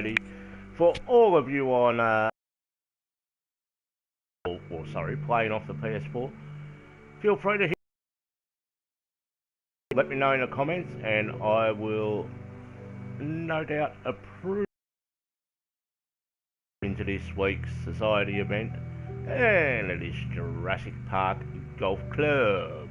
birdie. For all of you on, playing off the PS4, feel free to let me know in the comments, and I will no doubt approve into this week's society event, and it is Jurassic Park Golf Club.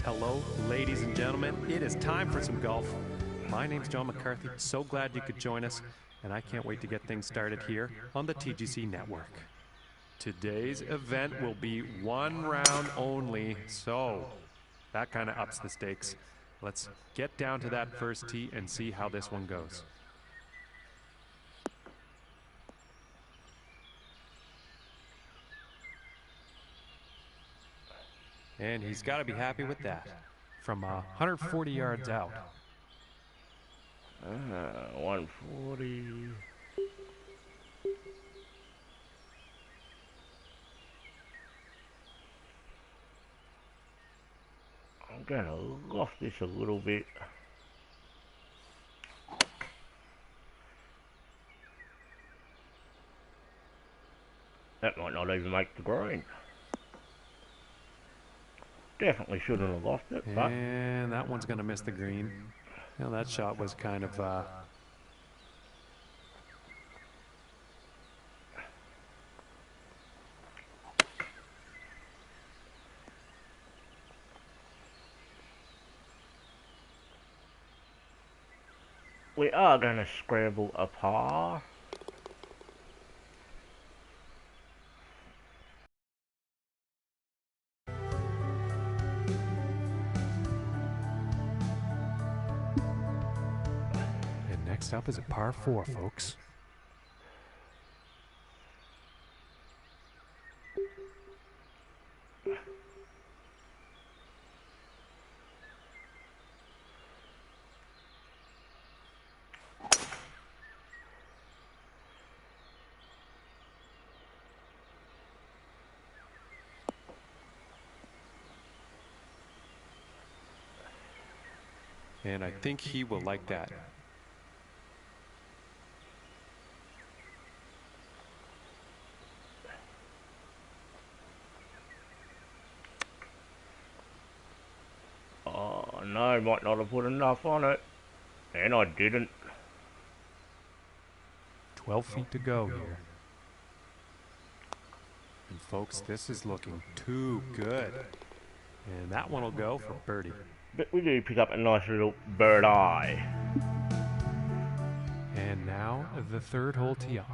Hello, ladies and gentlemen. It is time for some golf. My name's John McCarthy. So glad you could join us, and I can't wait to get things started here on the TGC Network. Today's event will be one round only, so that kind of ups the stakes. Let's get down to that first tee and see how this one goes. And he's got to be happy with that. From 140 yards out. 140. I'm gonna loft this a little bit. That might not even make the green. Definitely shouldn't have lost it, but... And that one's going to miss the green. Well, that shot was kind of... We are going to scramble a par. Next up is a par 4, folks. And I think he will like that. Oh no, might not have put enough on it. And I didn't. 12 feet to go here. And folks, this is looking too good. And that one will go for birdie. But we do pick up a nice little bird eye. And now the third hole tee off.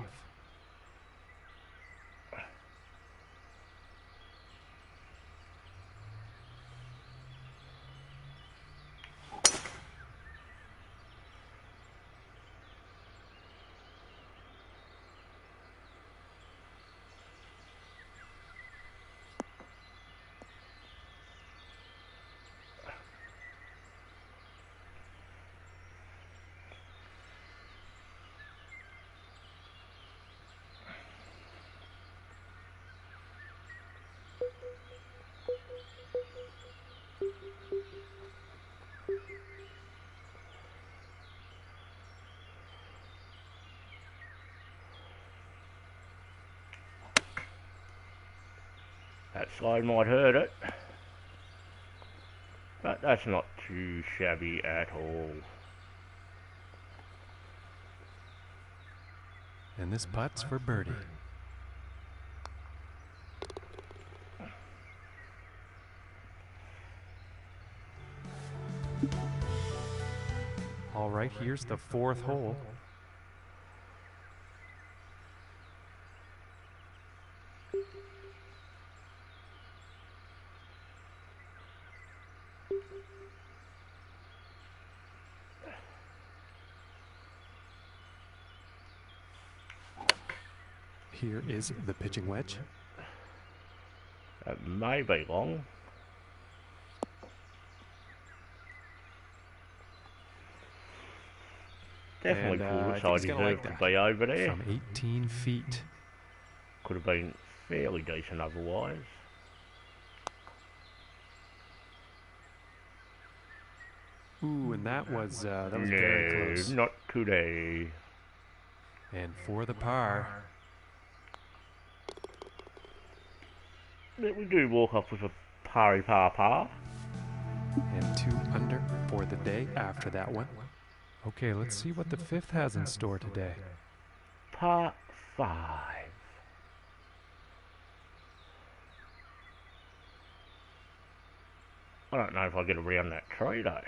That slide might hurt it, but that's not too shabby at all. And this putt's for birdie. All right, here's the fourth hole. Here is the pitching wedge. That may be long. Definitely pulled it so I deserved to be over there. From 18 feet. Could have been fairly decent otherwise. Ooh, and that was very close. Not today. And for the par. We do walk off with a pari par. And 2 under for the day after that one. Okay, let's see what the fifth has in store today. Par 5. I don't know if I get around that tree though.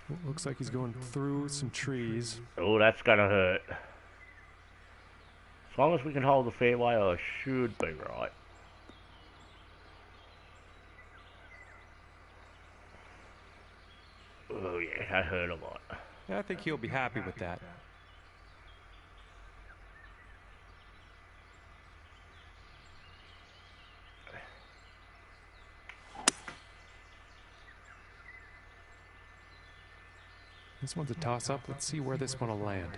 Well, looks like he's going through some trees. Oh, that's gonna hurt. As long as we can hold the fairway, I should be right. Oh yeah, that hurt a lot. I think he'll be happy with that. This one's a toss-up. Let's see where this one will land.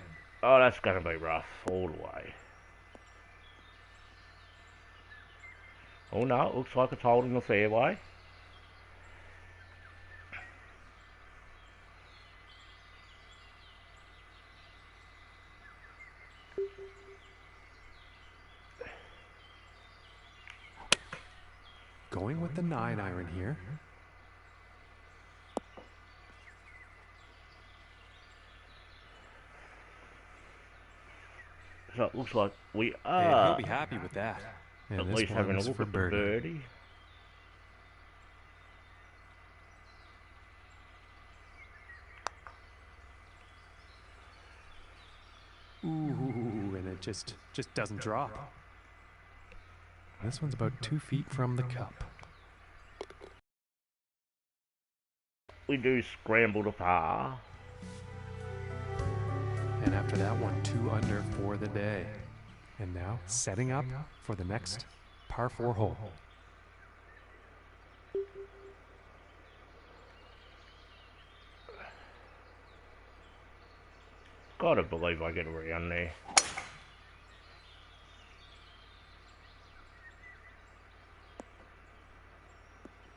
Oh, that's gonna be rough all the way. Oh no, it looks like it's holding the fairway. Going with the 9-iron here. So it looks like we And are he'll be happy with that. And at this least having a one's look for at the birdie. birdie. Ooh, and it just doesn't drop. This one's about 2 feet from the cup. We do scramble to par. And after that one, 2 under for the day. And now setting up for the next par 4 hole. Gotta believe I get around there.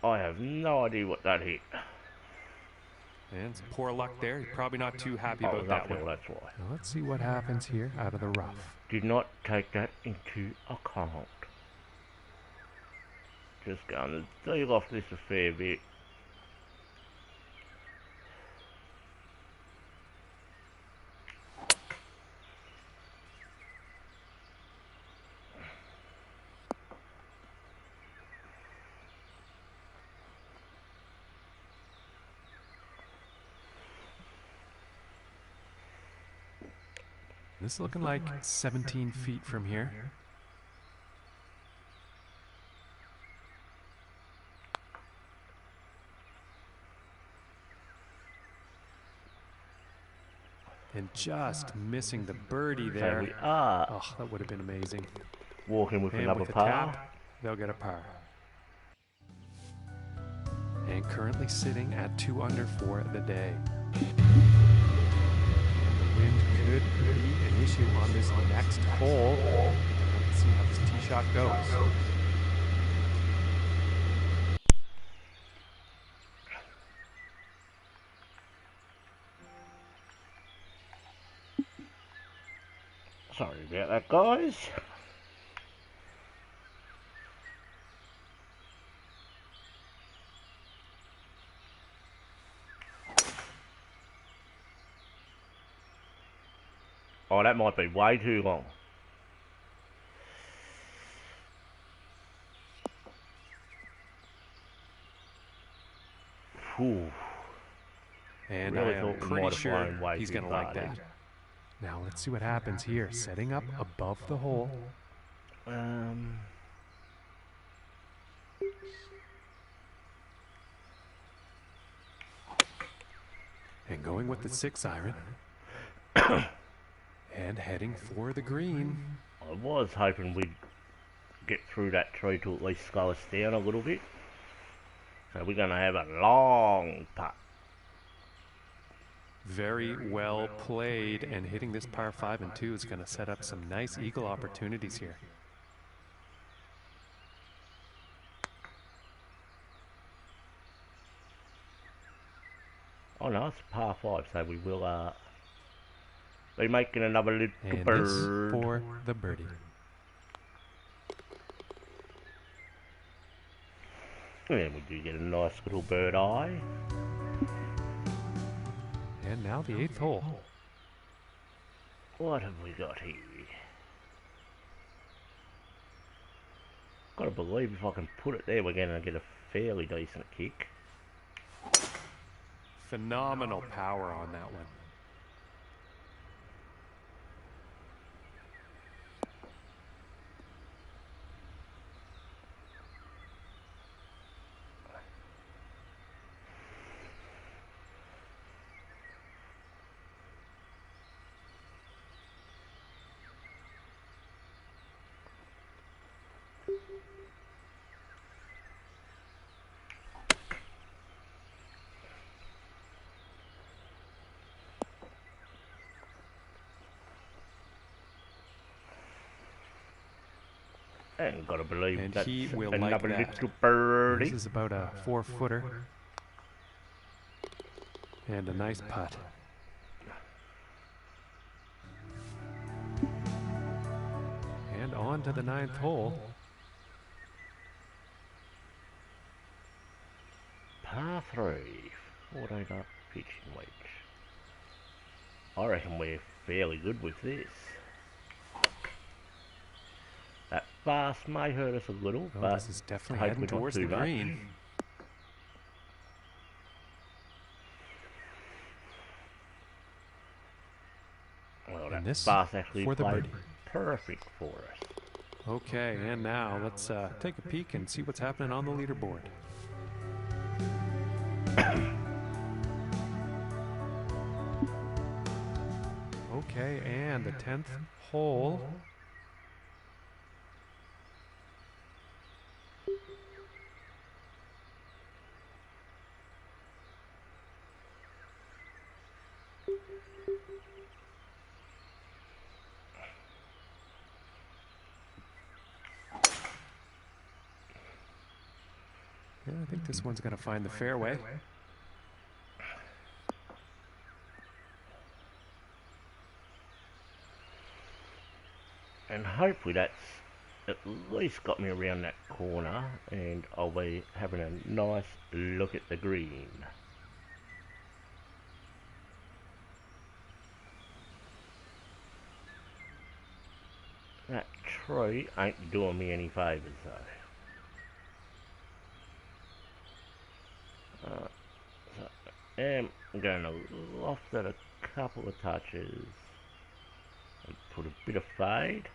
I have no idea what that hit. And some poor luck there. You're probably not too happy Oh, about that uphill, one. that's why. Now let's see what happens here out of the rough. Did not take that into account. Just going to deal off this a fair bit. This is looking like 17 feet from here. And just missing the birdie there. There we are. Oh, that would have been amazing. Walking with And another with a par. tap, they'll get a par. And currently sitting at 2 under for the day. The wind could be an issue on this next hole. Let's see how this tee shot goes. Sorry about that, guys. Oh, that might be way too long. Whew. And Really I am thought we pretty might have sure flown way he's too going to far like then. that. Now let's see what happens here. Setting up above the hole. And going with the 6 iron. And heading for the green. I was hoping we'd get through that tree to at least slow us down a little bit. So we're going to have a long putt. Very well played, and hitting this par 5 and 2 is going to set up some nice eagle opportunities here. Oh no, it's a par 5, so we will be making another little And bird. this for the birdie. And we do get a nice little bird eye. And now the 8th hole. What have we got here? Gotta believe if I can put it there, we're gonna get a fairly decent kick. Phenomenal power on that one. And gotta believe And that's he will another like that. little birdie. This is about a 4-footer. And a nice putt. And on to the 9th hole. Par 3, 14 up pitching wedge. I reckon we're fairly good with this. That fast may hurt us a little, Oh, but this is definitely hopefully heading not towards the too much. green. Well, And that this fast actually for the played birdie. perfect for us. Okay, and now let's take a peek and see what's happening on the leaderboard. Okay, and the 10th hole. Yeah, I think this one's going to find the fairway. And hopefully that's at least got me around that corner, and I'll be having a nice look at the green. That tree ain't doing me any favours though. So I am going to loft it a couple of touches and put a bit of fade.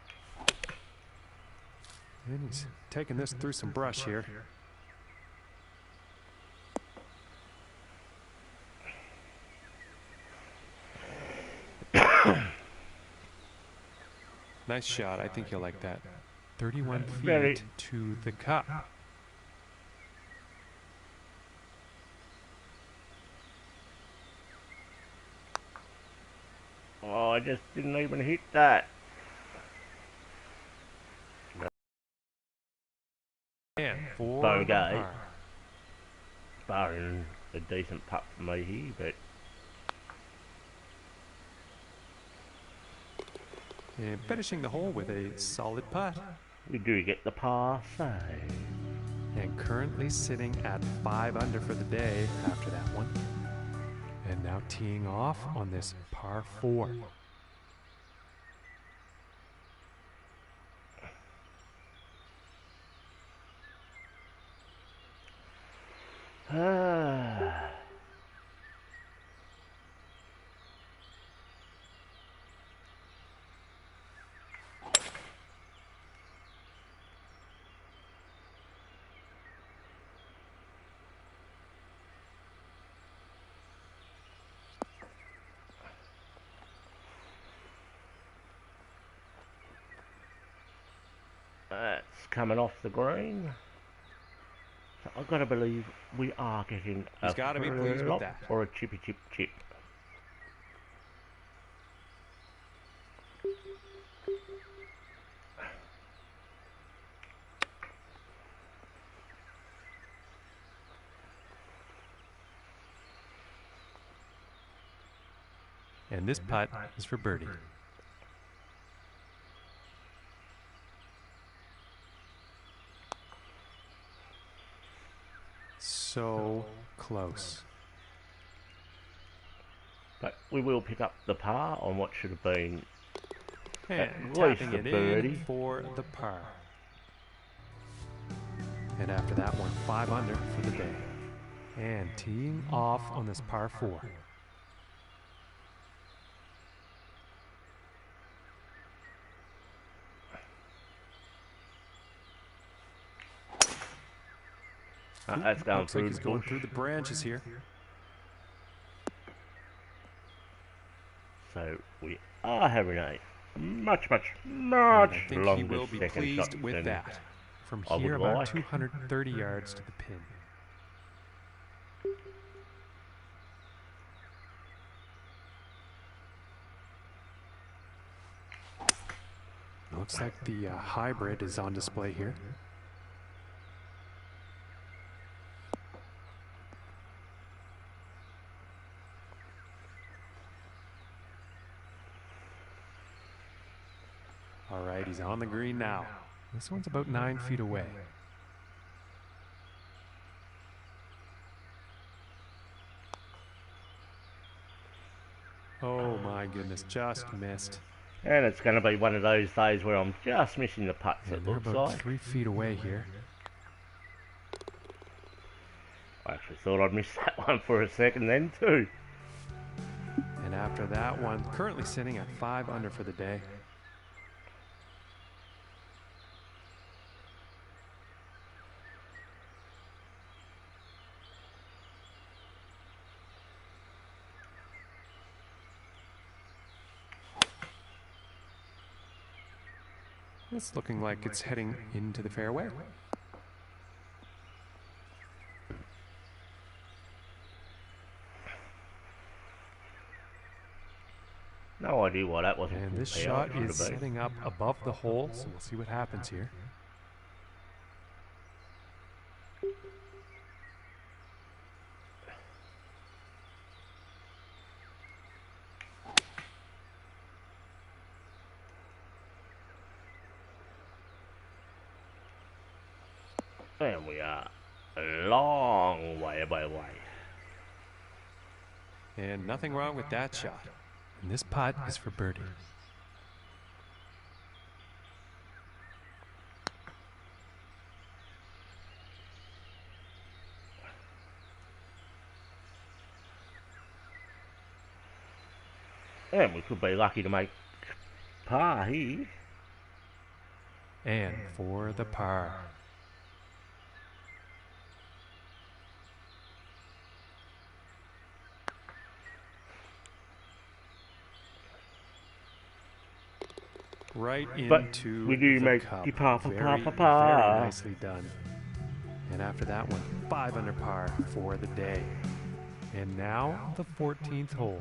And he's taking this through some brush here. Nice shot. I think you'll like that. 31 Very- feet to the cup. Oh, I just didn't even hit that. And for Bogey. the par. Barring a decent putt for me here, but And finishing the hole with a solid putt. we do get the par save. And currently sitting at 5 under for the day after that one. And now teeing off on this par 4. Ah. That's coming off the green. So I've got to believe we are getting He's a got to be pleased with flop that. or a chippy chip chip. And this putt is for birdie. So close. But we will pick up the par on what should have been And at tapping least it a birdie. in for the par. And after that one, 5 under for the day. And teeing off on this par 4. That's going Looks through like he's the going bush. through the branches here. So we are having a much And I think he longer will be second pleased shot with than that. From I here, would about like. 230 yards to the pin. Looks like the hybrid is on display here. All right, he's on the green now. This one's about 9 feet away. Oh my goodness, just missed. And it's going to be one of those days where I'm just missing the putts, And it they're looks about like. 3 feet away here. I actually thought I'd missed that one for a second then too. And after that one, currently sitting at 5 under for the day. It's looking like it's heading into the fairway. No idea why that wasn't And full this power, shot it should is have been. setting up above the hole, so we'll see what happens here. And we are a long way away. And nothing wrong with that shot. And this putt is for birdie. And we could be lucky to make par here. And for the par. Right But into we do the make cup. the par for par Very, for par. very nicely done. And after that one, 5 under par for the day. And now the 14th hole.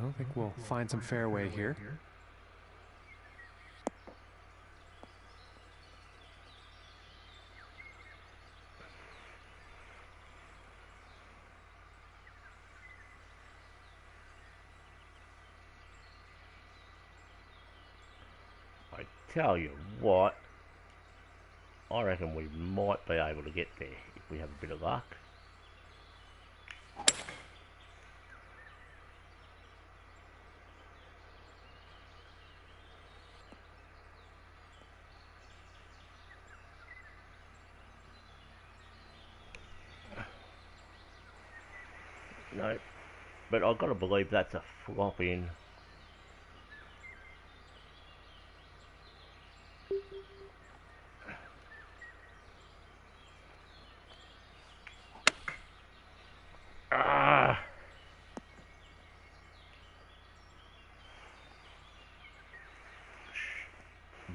I think we'll find some fairway here. I tell you what, I reckon we might be able to get there if we have a bit of luck. No, but I've got to believe that's a flop in.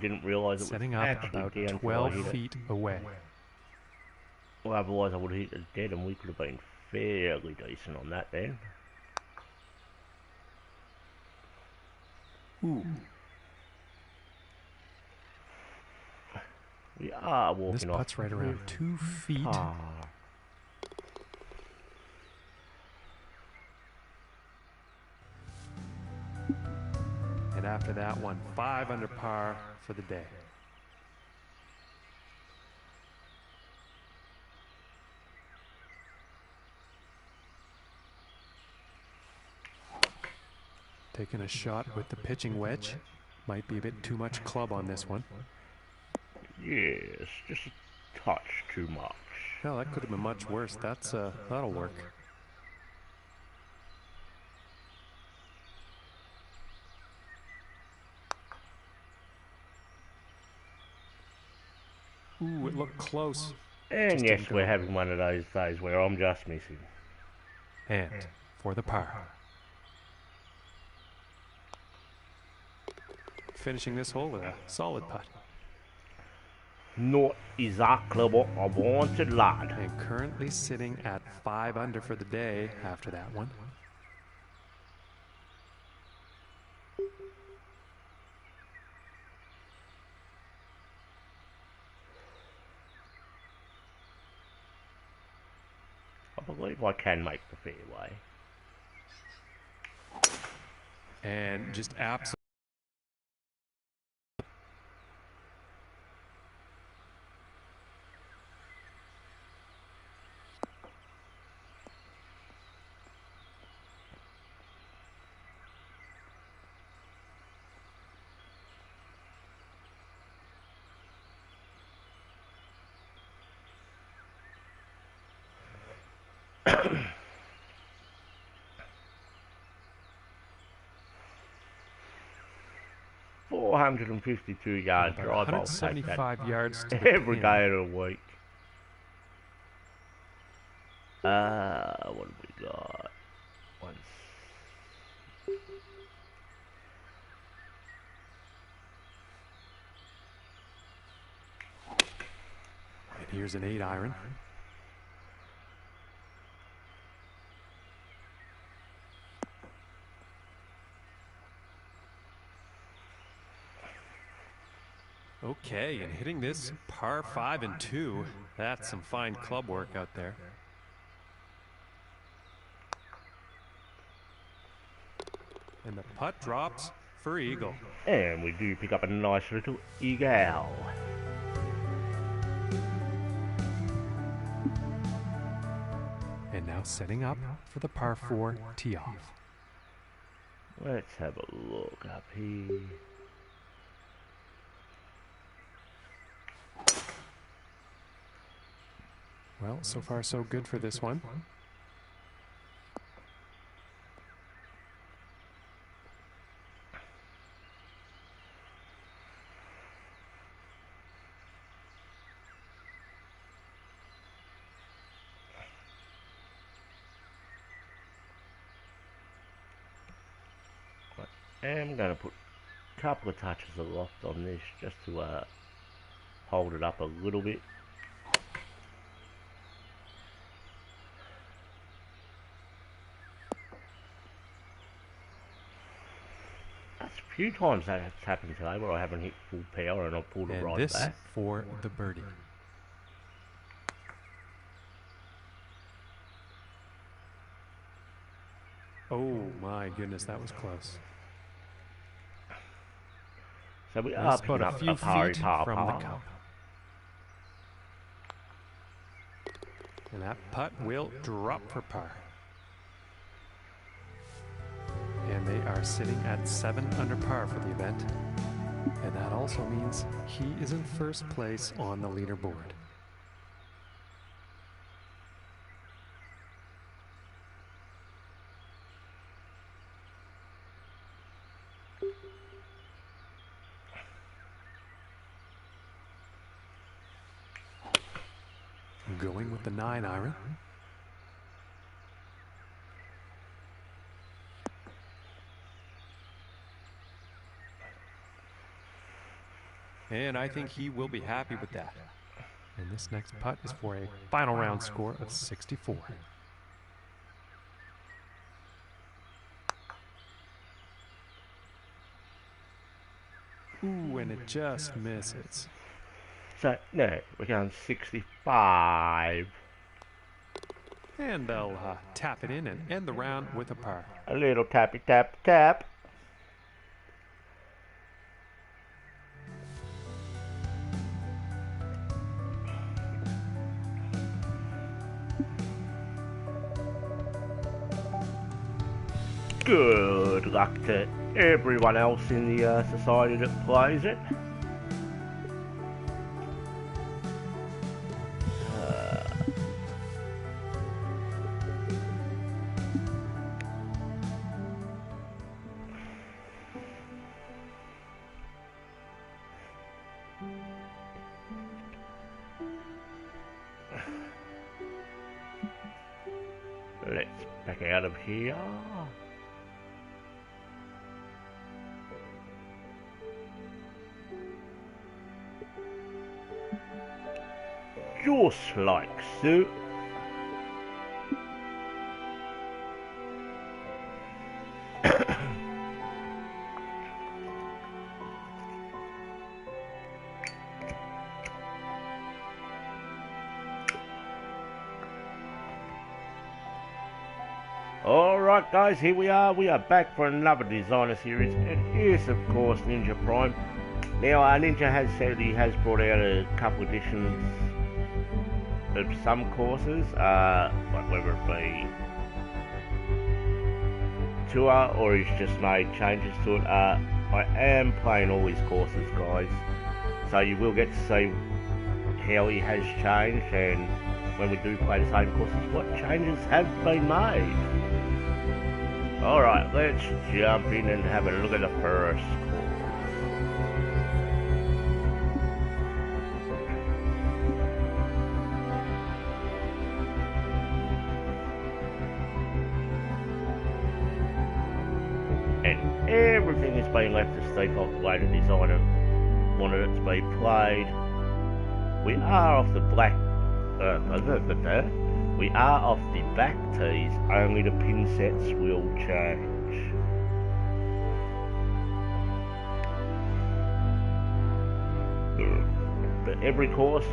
didn't realise it was Setting up actually about down till I 12 hit it. feet away. Well, otherwise I would have hit it dead and we could have been fairly decent on that then. Ooh. We are walking This off. putt's right around 2 feet. And after that one, 5 under par for the day. Taking a shot with the pitching wedge. Might be a bit too much club on this one. Yes, just a touch too much. Hell, that could have been much worse. That'll work. Ooh, it looked close. And Just yes, didn't we're go. having one of those days where I'm just missing. And for the par. Finishing this hole with a solid putt. Not exactly what I wanted, lad. And currently sitting at 5 under for the day after that one. I believe I can make the fairway. And just absolutely. $452 drive. I'll take 175 yards to that the every pin. day of the week. What have we got? Once. And here's an 8 iron. Okay, and hitting this par 5 and 2. That's some fine club work out there. And the putt drops for eagle. And we do pick up a nice little eagle. And now setting up for the par 4 tee off. Let's have a look up here. Well, so far so good for this one. I'm going to put a couple of touches of loft on this just to hold it up a little bit. That's a few times that's happened today where I haven't hit full power and I've pulled it And right this back. for the birdie. Oh my goodness, that was close. So we are That's picking about a up few a pari feet par from the par. cup. And that putt will drop for par. And they are sitting at 7 under par for the event. And that also means he is in first place on the leaderboard. Going with the 9 iron. And I think he will be happy with that. And this next putt is for a final round score of 64. Ooh, and it just misses. So, no, we're going 65. And they'll tap it in and end the round with a par. A little tappy tap tap. Good luck to everyone else in the society that plays it. Let's back out of here. Just like so. Alright guys, here we are back for another designer series. It is of course Ninja Prime. Now Ninja has said he has brought out a couple editions of some courses, like whether it be tour or he's just made changes to it. I am playing all his courses guys, so you will get to see how he has changed, and when we do play the same courses, what changes have been made. Alright, let's jump in and have a look at the first course. And everything is being left as default the way the designer wanted it to be played. We are off the we are off the back tees, only the pin sets will change. But every course,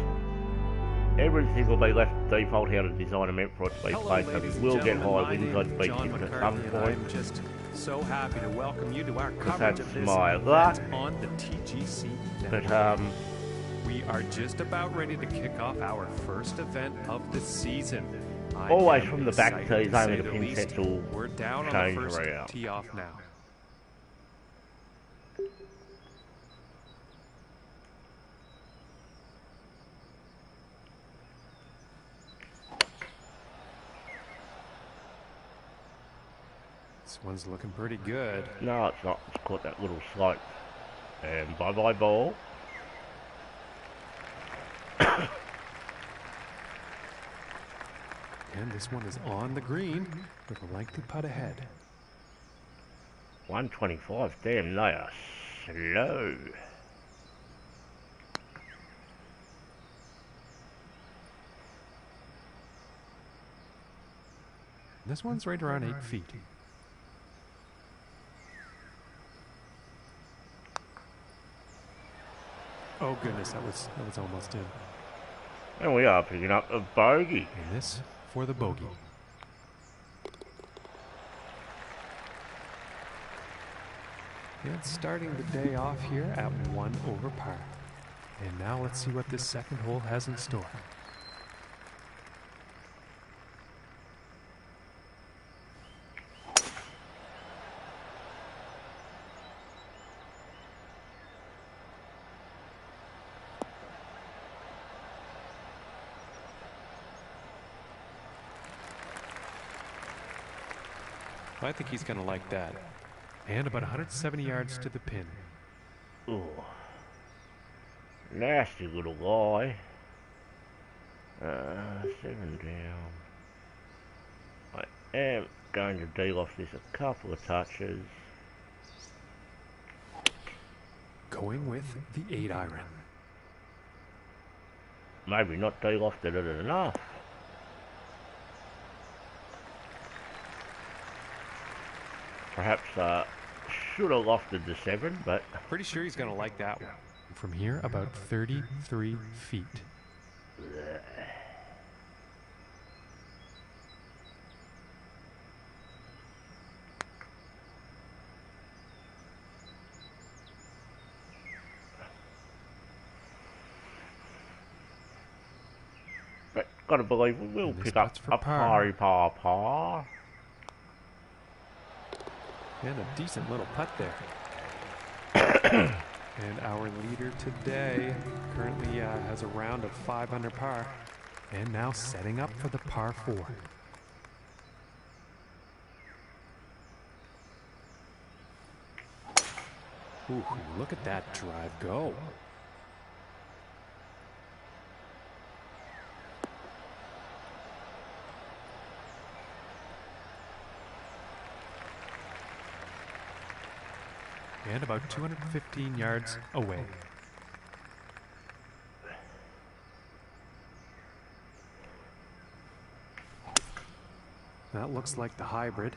everything will be left default how the designer meant for it to be played, so we will get high winds on beach at some point. I'm just so happy to welcome you to our coverage That's of this my event luck. on the TGC But Network. We are just about ready to kick off our first event of the season. I always am from the back excited tees, to only say the the pin least. sets will We're down on change the first around. tee off now. This one's looking pretty good. No, it's not. It's caught that little slight. And bye-bye ball. And this one is on the green with a lengthy putt ahead. 125, damn, they are slow. This one's right around 8 feet. Oh goodness, that was almost in. And we are picking up a bogey. And this for the bogey. And starting the day off here at 1 over par. And now let's see what this second hole has in store. I think he's going to like that. And about 170 yards to the pin. Ooh. Nasty little guy. 7 down. I am going to deal off this a couple of touches. Go going with the 8-iron. Maybe not de-lofted it enough. Perhaps should have lofted the 7, but... Pretty sure he's gonna like that one. From here, about 33 feet. But gotta believe we will pick up a pari pa. And a decent little putt there. And our leader today currently has a round of 5 under par. And now setting up for the par 4. Ooh, look at that drive go. And about 215 yards away. That looks like the hybrid.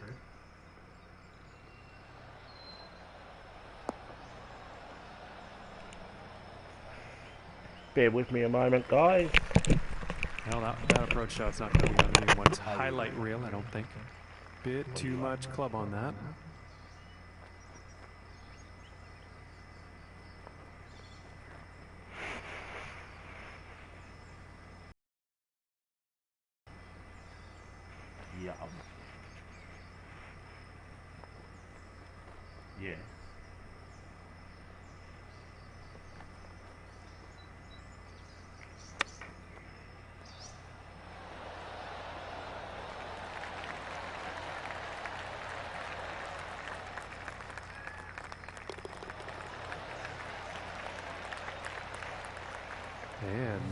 Bear with me a moment, guys. Well, that approach shot's not going to be on anyone's highlight reel, I don't think. Bit too much club on that. Yeah. And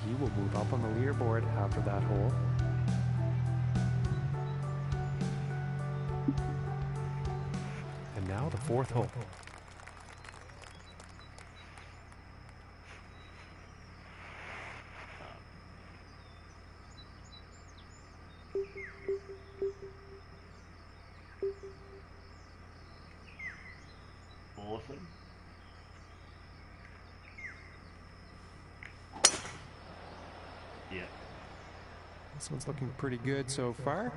he will move up on the leaderboard after that hole. And now the 4th hole. Awesome. Yeah. This one's looking pretty good so far.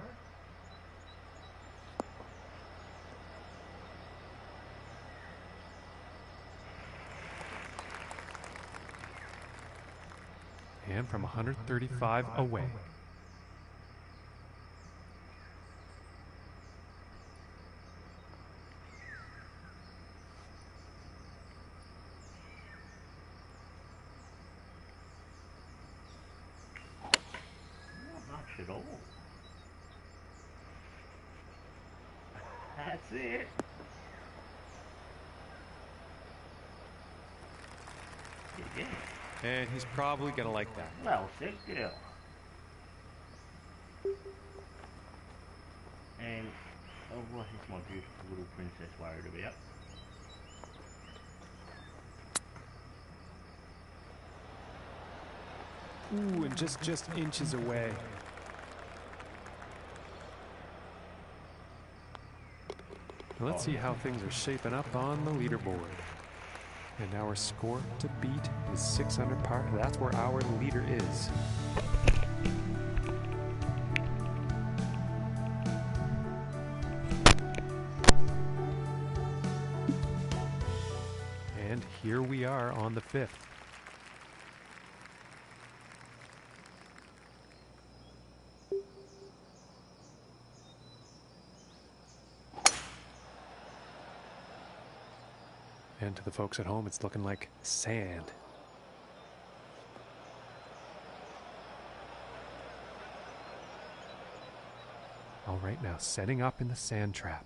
And from 135 away. At all. That's it. Yeah. And he's probably gonna like that. Well said, girl. And what is my beautiful little princess worried about? Ooh, and just inches away. Let's see how things are shaping up on the leaderboard. And our score to beat is 6 under par. That's where our leader is. And here we are on the 5th. And to the folks at home, it's looking like sand. All right, now setting up in the sand trap.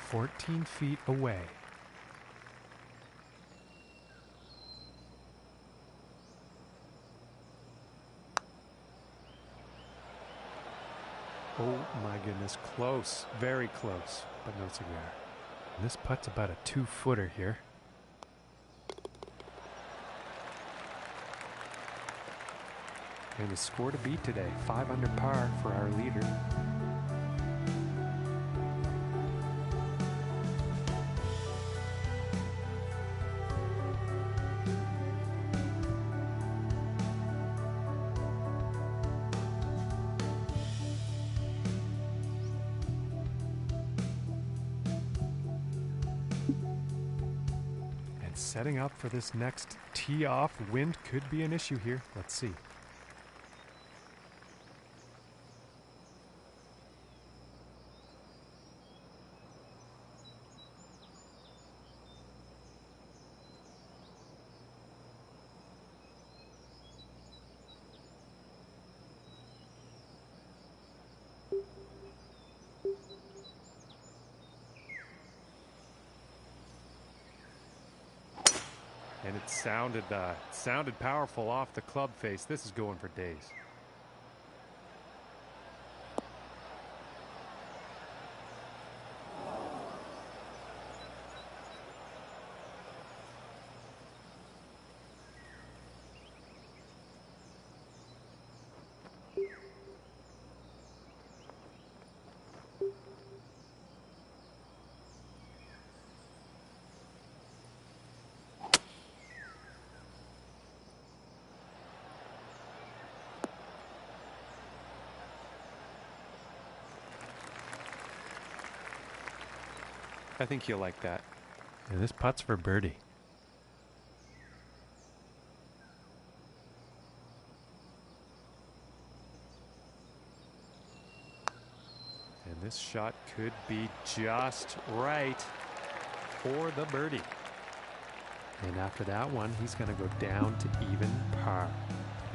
14 feet away. Oh my goodness, close, very close, but no cigar. And this putt's about a 2-footer here. And the score to beat today, 5 under par for our leader. And setting up for this next tee off, wind could be an issue here. Let's see. And it sounded powerful off the club face. This is going for days. I think you'll like that. And this putt's for birdie. And this shot could be just right for the birdie. And after that one, he's going to go down to even par.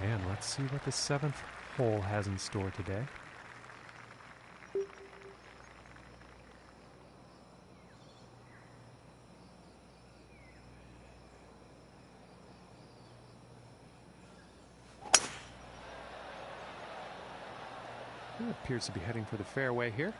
And let's see what the 7th hole has in store today. It appears to be heading for the fairway here.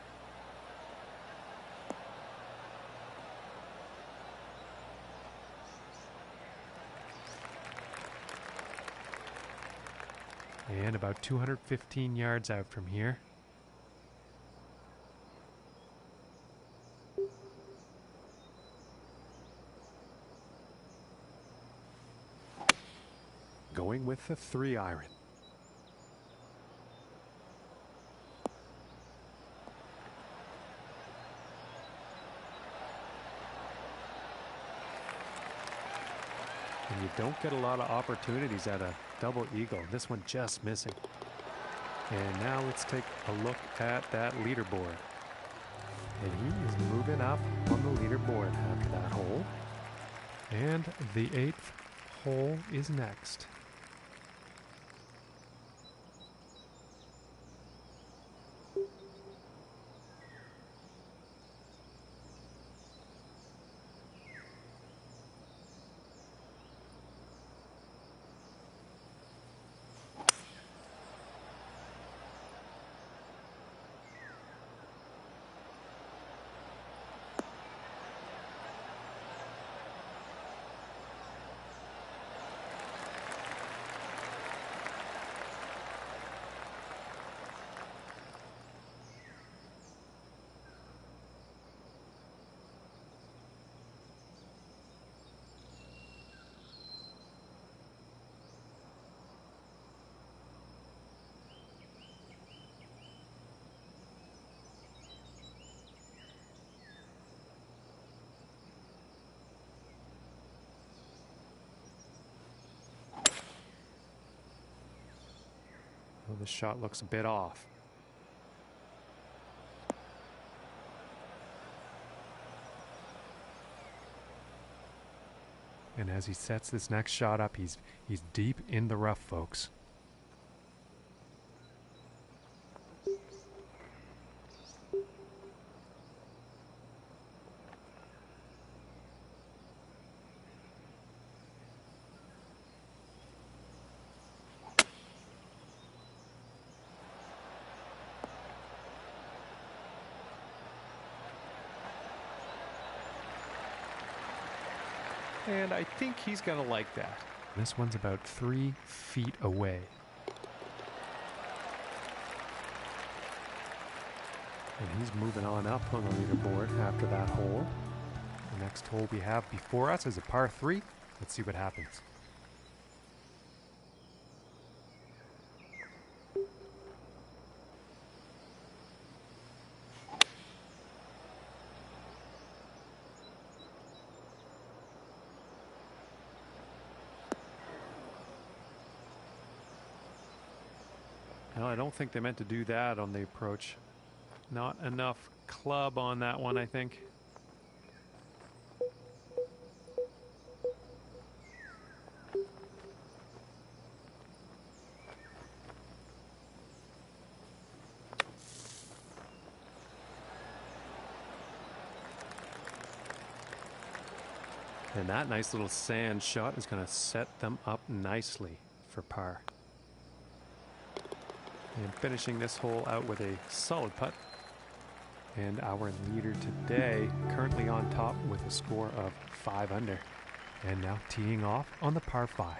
And about 215 yards out from here. Going with the 3-iron. And you don't get a lot of opportunities at a double eagle. This one just missing. And now let's take a look at that leaderboard. And he is moving up on the leaderboard after that hole. And the 8th hole is next. Well, the shot looks a bit off. And as he sets this next shot up, he's deep in the rough, folks. And I think he's going to like that. This one's about 3 feet away. And he's moving on up on the leaderboard after that hole. The next hole we have before us is a par 3. Let's see what happens. No, I don't think they meant to do that on the approach. Not enough club on that one, I think. And that nice little sand shot is going to set them up nicely for par. And finishing this hole out with a solid putt. And our leader today currently on top with a score of 5 under. And now teeing off on the par 5.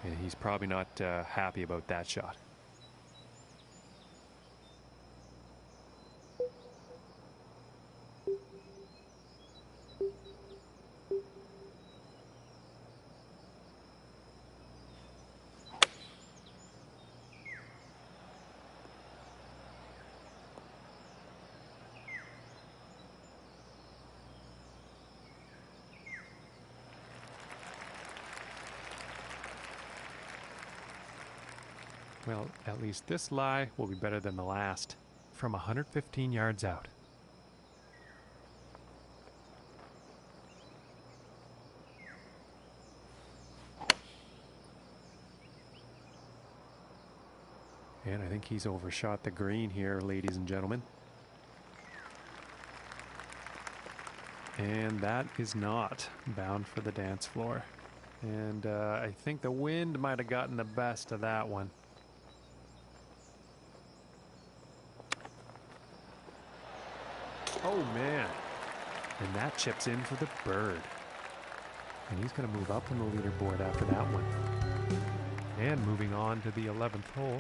And he's probably not happy about that shot. Well, at least this lie will be better than the last. From 115 yards out. And I think he's overshot the green here, ladies and gentlemen. And that is not bound for the dance floor. And I think the wind might have gotten the best of that one. Oh, man. And that chips in for the bird. And he's going to move up on the leaderboard after that one. And moving on to the 11th hole.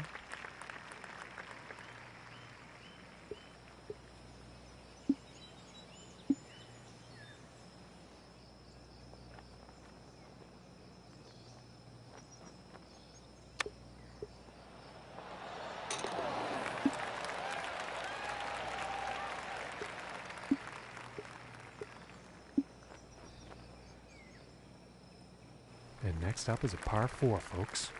And next up is a par 4, folks.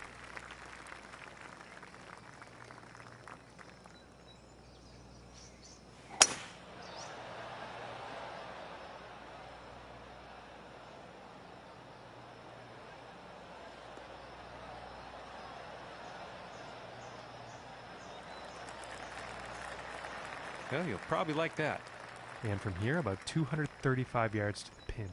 Well, you'll probably like that. And from here, about 235 yards to the pin.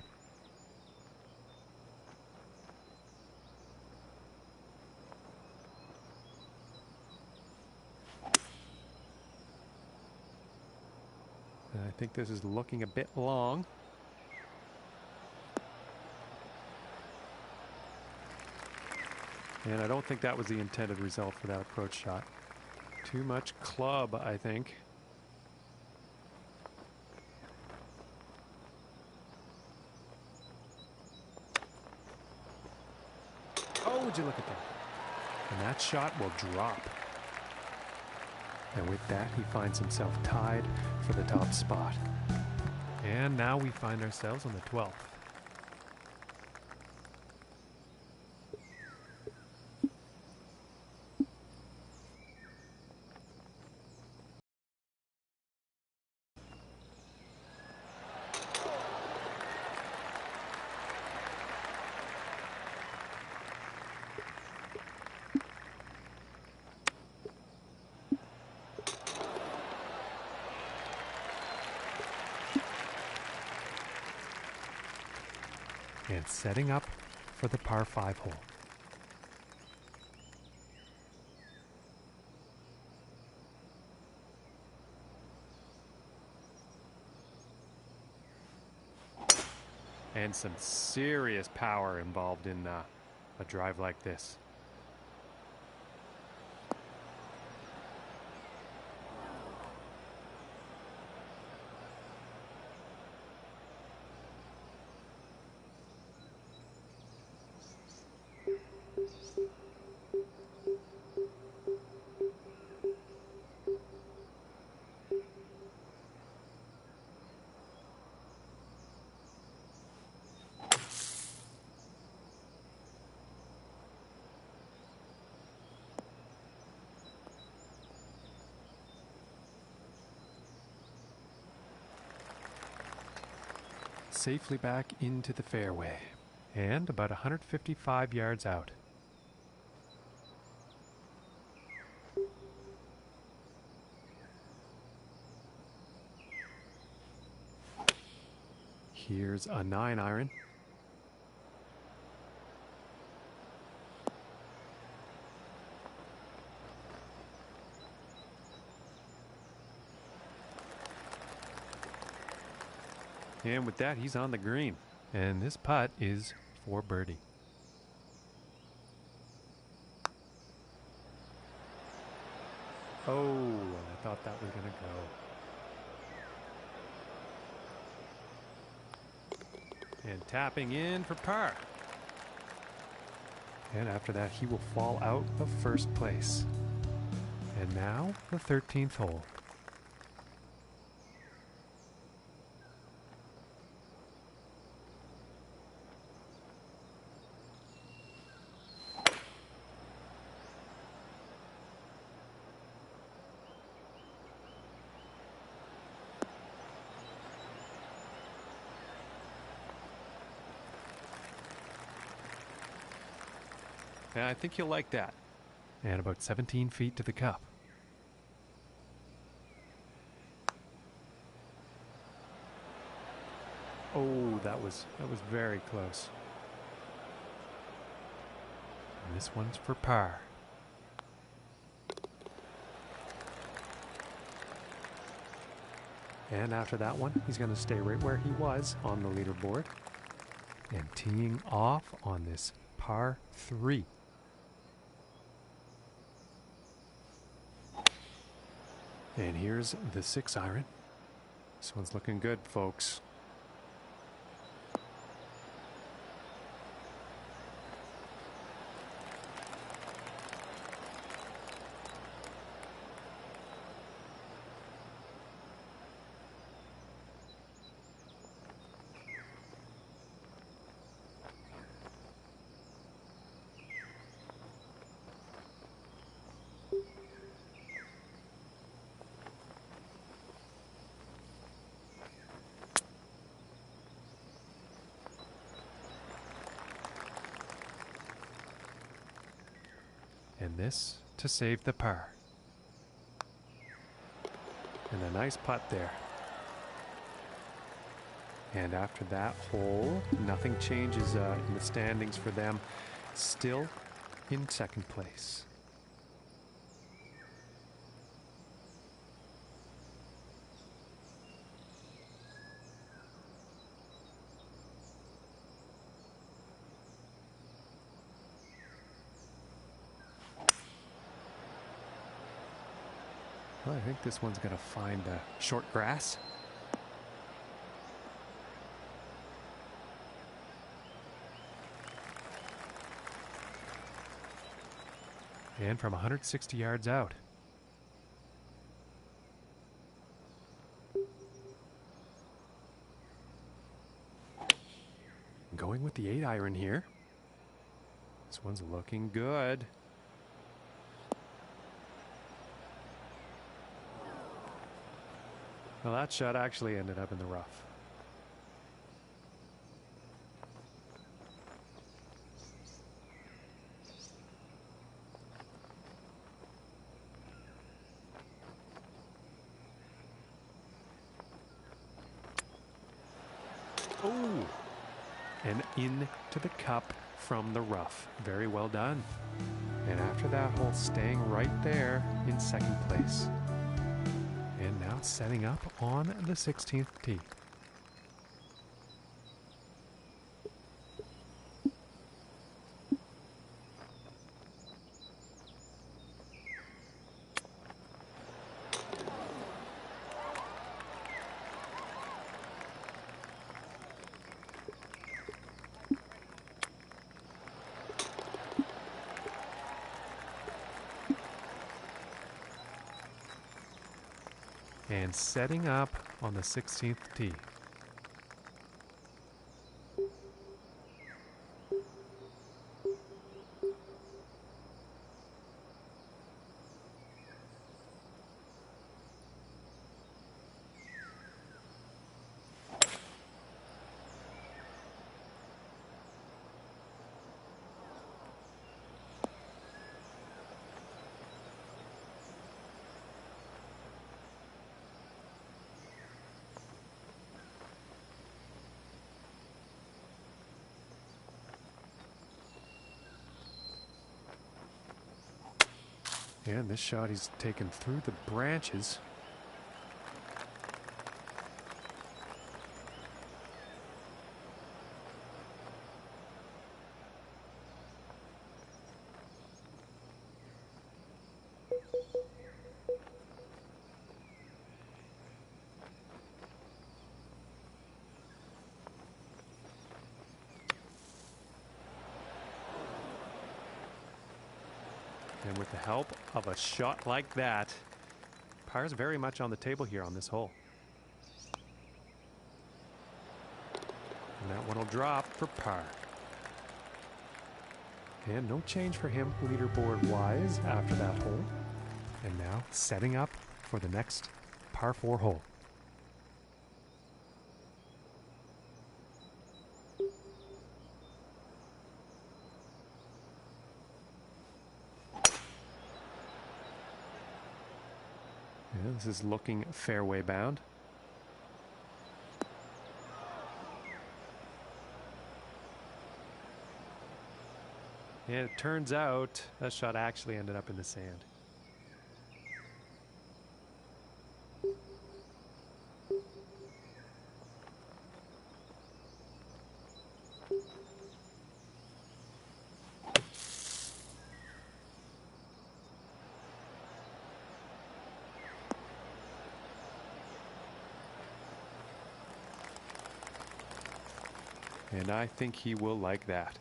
I think this is looking a bit long. And I don't think that was the intended result for that approach shot. Too much club, I think. Oh, would you look at that? And that shot will drop. And with that, he finds himself tied for the top spot. And now we find ourselves on the 12th. and setting up for the par 5 hole. And some serious power involved in a drive like this. Safely back into the fairway and about 155 yards out. Here's a 9-iron. And with that, he's on the green. And this putt is for birdie. Oh, I thought that was going to go. And tapping in for par. And after that, he will fall out of first place. And now, the 13th hole. And I think you'll like that. And about 17 feet to the cup. Oh, that was very close. And this one's for par. And after that one, he's going to stay right where he was on the leaderboard. And teeing off on this par 3. And here's the 6-iron. This one's looking good, folks. And this to save the par. And a nice putt there. And after that hole, nothing changes in the standings for them. Still in second place. Well, I think this one's going to find short grass. And from 160 yards out. Going with the 8-iron here. This one's looking good. Well, that shot actually ended up in the rough. Oh! and into the cup from the rough. Very well done. And after that hole, staying right there in second place. And now setting up on the 16th tee. And setting up on the 16th tee. And this shot he's taken through the branches. And with the help of a shot like that, par's very much on the table here on this hole. And that one will drop for par. And no change for him leaderboard-wise after that hole. And now setting up for the next par 4 hole. Yeah, this is looking fairway bound. And it turns out that shot actually ended up in the sand. And I think he will like that.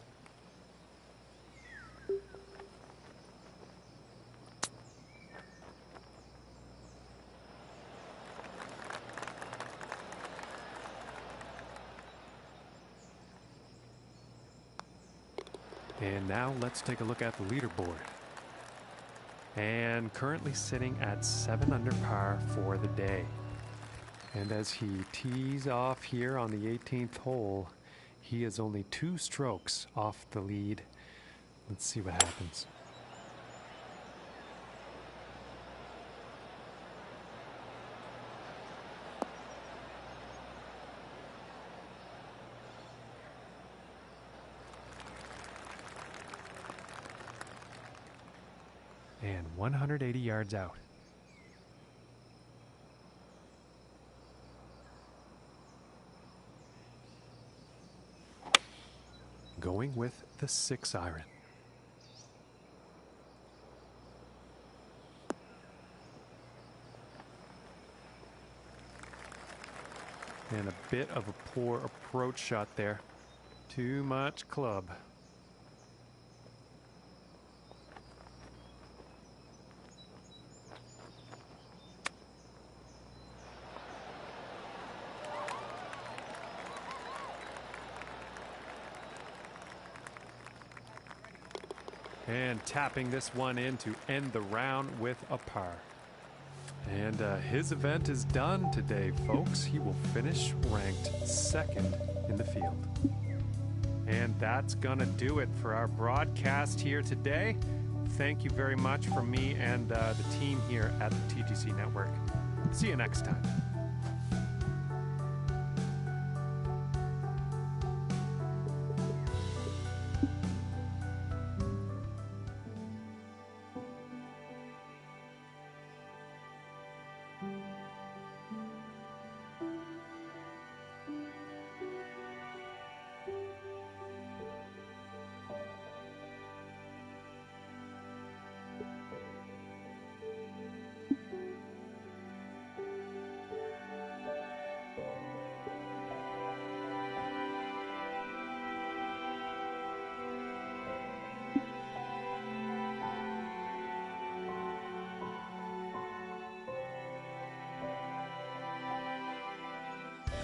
And now let's take a look at the leaderboard. And currently sitting at 7 under par for the day. And as he tees off here on the 18th hole, he is only 2 strokes off the lead. Let's see what happens. And 180 yards out. Going with the 6 iron. And a bit of a poor approach shot there. Too much club. And tapping this one in to end the round with a par. And his event is done today, folks. He will finish ranked 2nd in the field. And that's gonna do it for our broadcast here today. Thank you very much from me and the team here at the TGC Network. See you next time.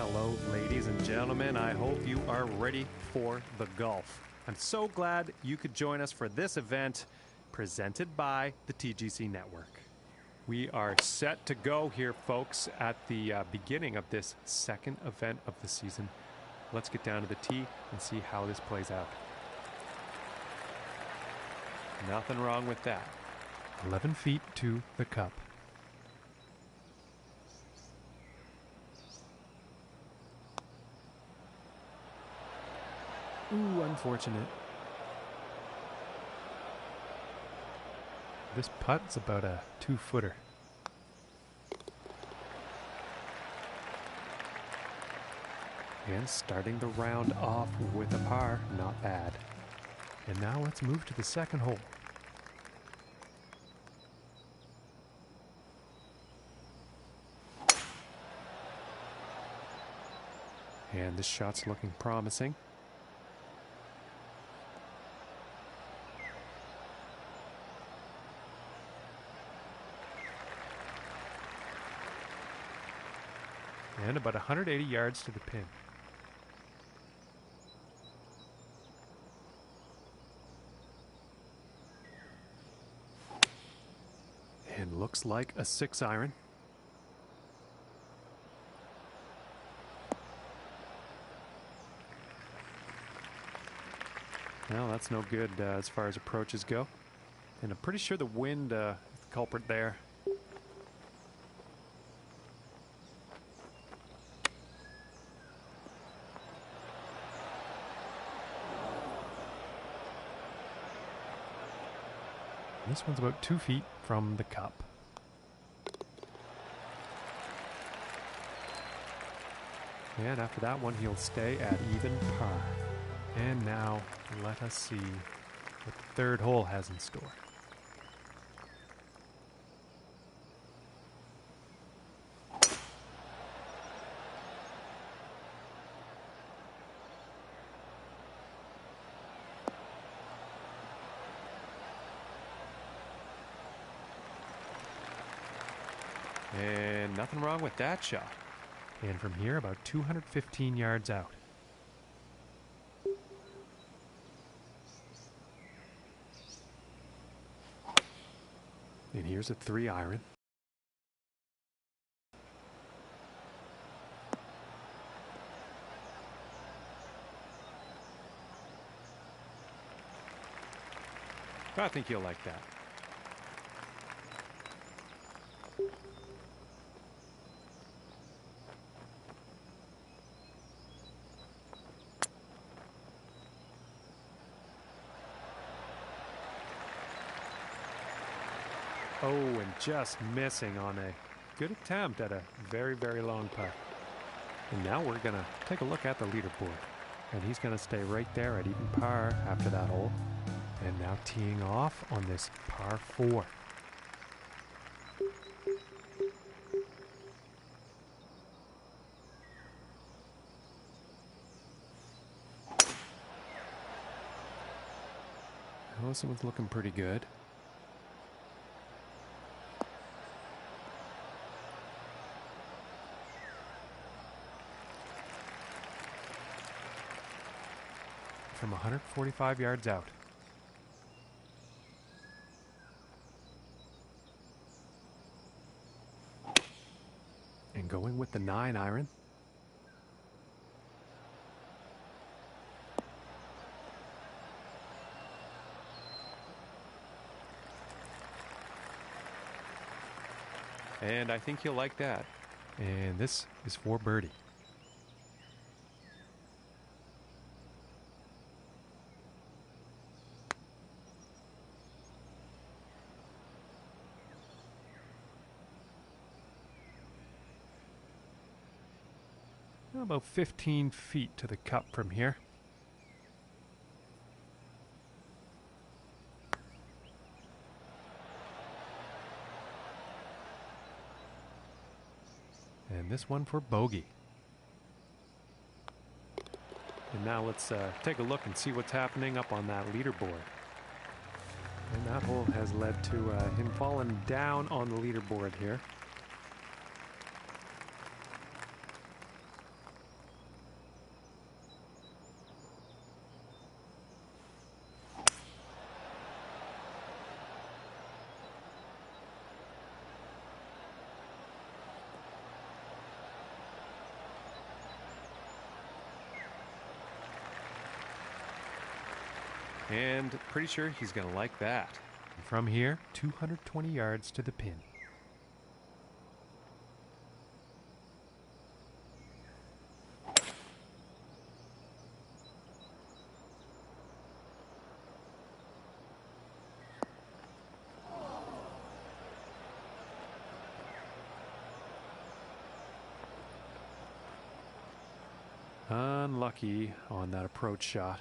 Hello, ladies and gentlemen. I hope you are ready for the golf. I'm so glad you could join us for this event presented by the TGC Network. We are set to go here, folks, at the beginning of this second event of the season. Let's get down to the tee and see how this plays out. Nothing wrong with that. 11 feet to the cup. Ooh, unfortunate. This putt's about a 2-footer. And starting the round off with a par, not bad. And now let's move to the second hole. And this shot's looking promising. And about 180 yards to the pin. And looks like a 6-iron. Well, that's no good as far as approaches go. And I'm pretty sure the wind is the culprit there. This one's about 2 feet from the cup. And after that one, he'll stay at even par. And now, let us see what the third hole has in store. And nothing wrong with that shot. And from here, about 215 yards out. And here's a 3-iron. I think you'll like that. Oh, and just missing on a good attempt at a very, very long putt. And now we're going to take a look at the leaderboard. And he's going to stay right there at even par after that hole. And now teeing off on this par 4. Well, this one's looking pretty good. From 145 yards out. And going with the 9-iron. And I think you'll like that. And this is for birdie. About 15 feet to the cup from here. And this one for bogey. And now let's take a look and see what's happening up on that leaderboard. And that hole has led to him falling down on the leaderboard here. And pretty sure he's going to like that. And from here, 220 yards to the pin. Unlucky on that approach shot.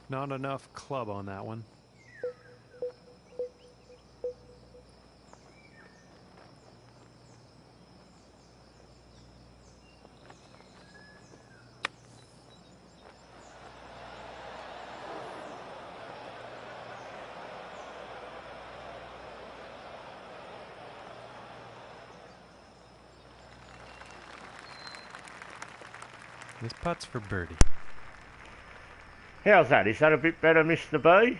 Not enough club on that one. This putt's for birdie. How's that? Is that a bit better, Mr. B?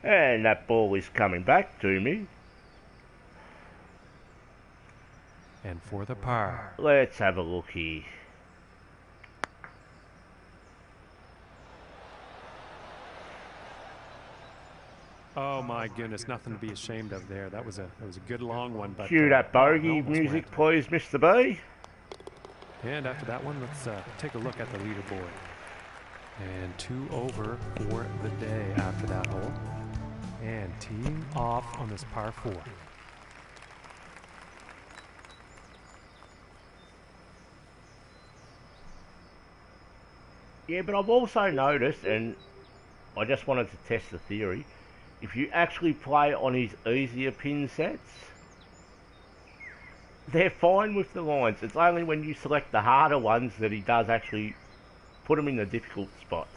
And that ball is coming back to me. And for the par. Let's have a look here. Oh my goodness, nothing to be ashamed of there. That was a good long one, but Cue that bogey music, please, Mr. B. And after that one, let's take a look at the leaderboard. And 2 over for the day after that hole. And teeing off on this par 4. Yeah, but I've also noticed, and I just wanted to test the theory, if you actually play on his easier pin sets, they're fine with the lines. It's only when you select the harder ones that he does actually put them in the difficult spots.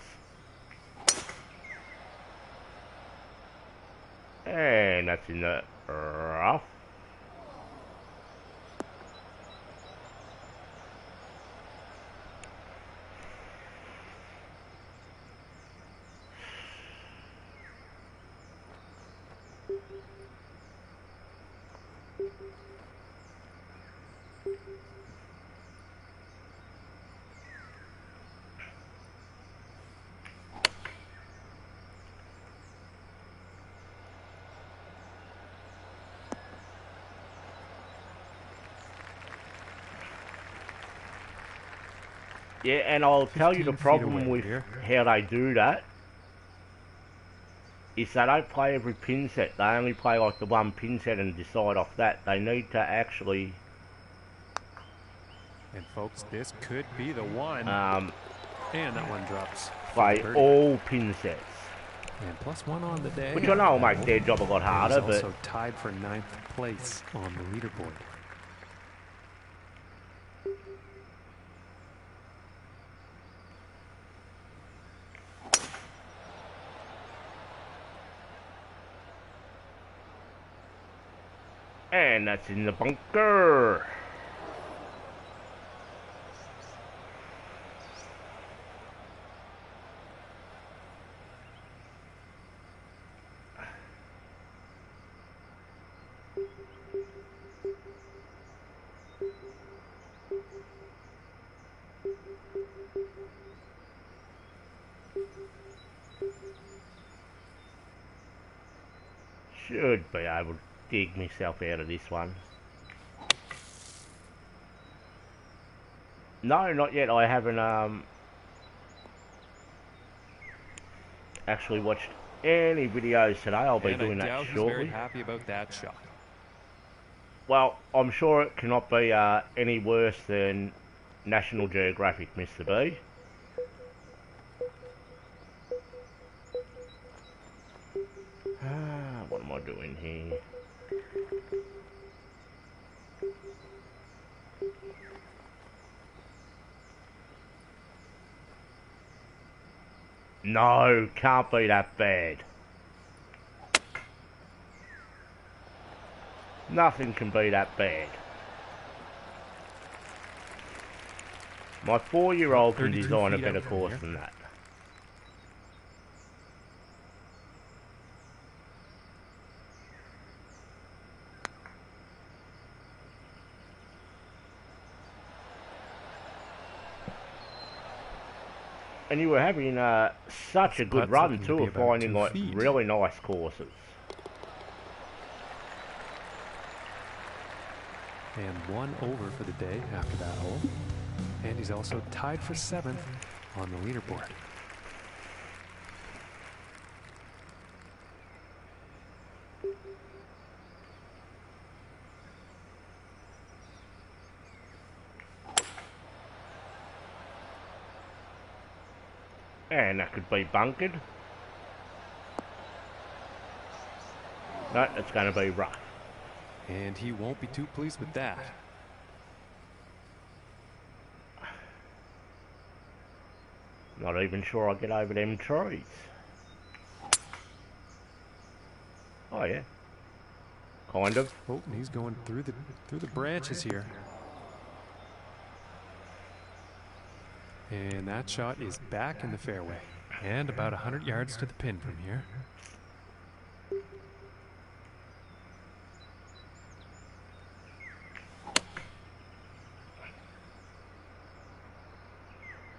And that's in the rough. Yeah, and I'll tell you the problem with how they do that is they don't play every pin set. They only play like the one pin set and decide off that. They need to actually... And folks, this could be the one. And that one drops. Play all pin sets. And +1 on the day. Which I know will make their job a lot harder, but... also tied for 9th place on the leaderboard. And that's in the bunker. Should be able to dig myself out of this one. No, not yet. I haven't actually watched any videos today. I'll be doing that shortly. Very happy about that shot. Well, I'm sure it cannot be any worse than National Geographic, Mr. B. What am I doing here? No, can't be that bad. Nothing can be that bad. My 4-year-old can design a better course than that. And you were having such a good run too of finding like really nice courses. And 1 over for the day after that hole. And he's also tied for 7th on the leaderboard. And that could be bunkered. No, it's going to be rough. And he won't be too pleased with that. Not even sure I'll get over them trees. Oh yeah. Kind of. Oh, and he's going through the branches here. And that shot is back in the fairway. And about 100 yards to the pin from here.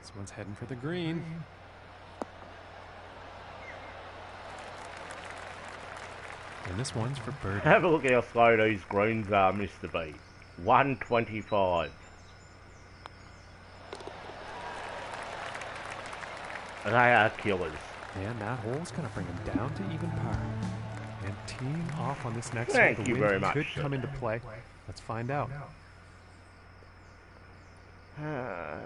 This one's heading for the green. And this one's for birdie. Have a look at how slow these greens are, Mr. B. 125. They are killers. And that hole's going to bring him down to even par. And teeing off on this next Thank one, you the very wind much, could sir. come into play. Let's find out. 9.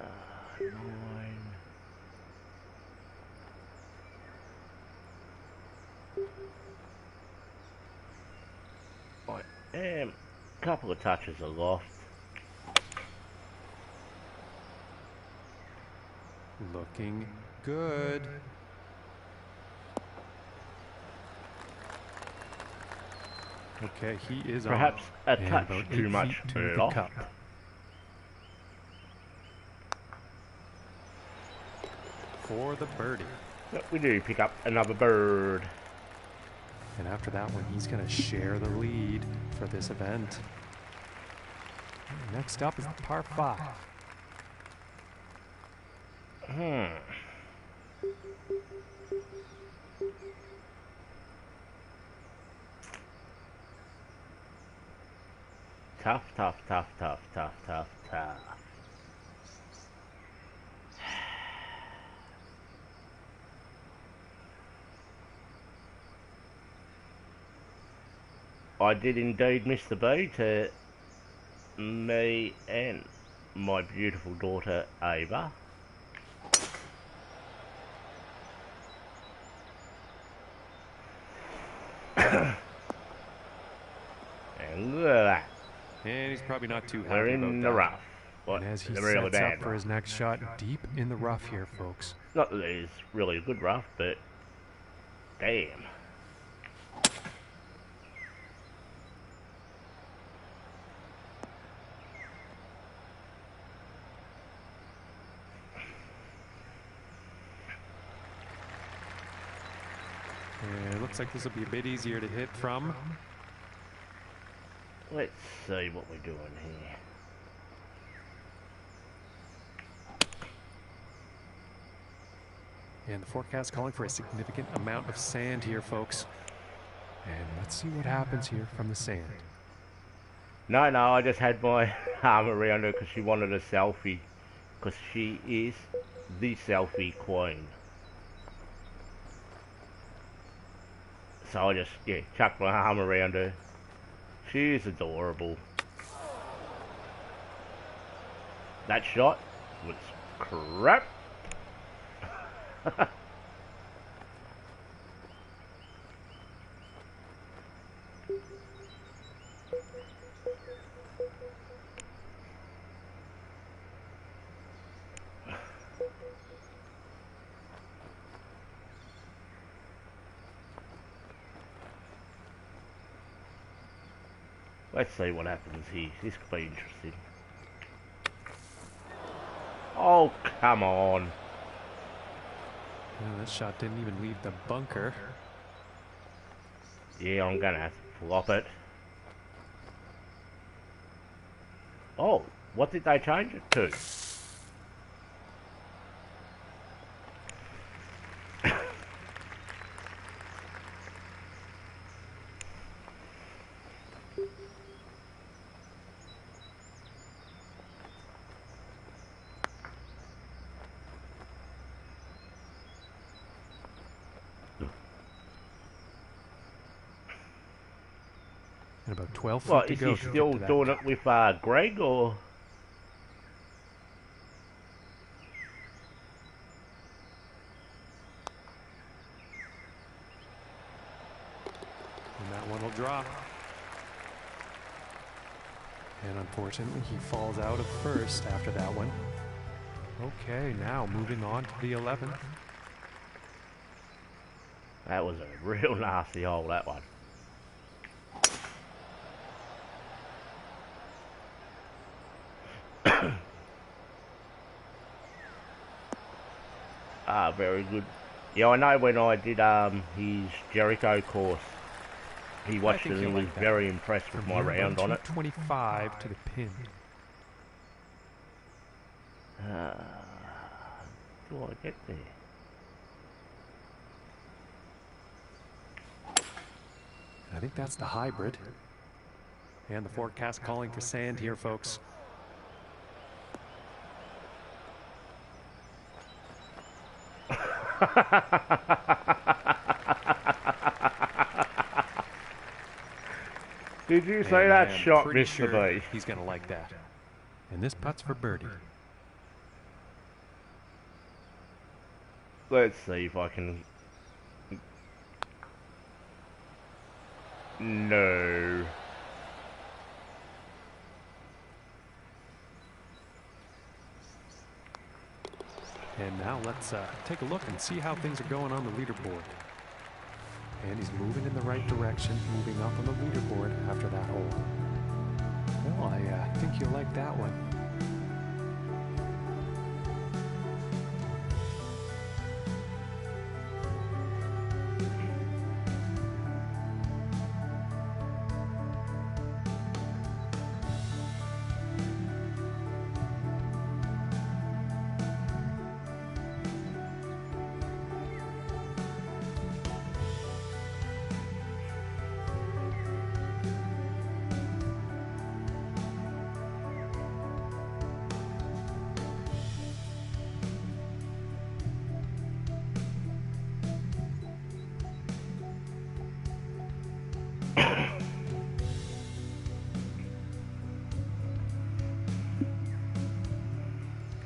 A couple of touches aloft. Looking good. Okay, he is Perhaps on. a And touch about too 8 much feet to the aloft. cup. For the birdie. But we do pick up another bird. And after that one, he's going to share the lead for this event. Next up is the par 5. Tough, tough, tough, tough, tough, tough, tough. I did indeed miss the B to me and my beautiful daughter Ava. And look at that. And he's probably not too We're happy about in that. the rough. What? And as he The really sets bad up for rough. his next shot, deep in the rough here, folks. Not that it's really a good rough, but damn. And it looks like this will be a bit easier to hit from. Let's see what we're doing here. And the forecast calling for a significant amount of sand here, folks. And let's see what happens here from the sand. No, I just had my arm around her because she wanted a selfie. Because she is the selfie queen. So I just, chucked my arm around her. She's adorable. That shot was crap. Let's see what happens here. This could be interesting. Oh, come on. Yeah, that shot didn't even leave the bunker. Yeah, I'm gonna have to flop it. Oh, what did they change it to? And about 12 feet What, to is go he to still get to that doing cup. it with Greg, or? And that one will drop. And unfortunately, he falls out of first after that one. Okay, now moving on to the 11th. That was a real nasty hole, that one. Very good. Yeah, I know when I did his Jericho course, he watched it and he was very impressed with my round on it. 225 to the pin. Do I get there? I think that's the hybrid. And the forecast calling for sand here, folks. Did you say that shot missed the sure bee? He's going to like that. And this putt's for birdie. Let's see if I can... No. And now let's take a look and see how things are going on the leaderboard. And he's moving in the right direction, moving up on the leaderboard after that hole. Well, I think you'll like that one.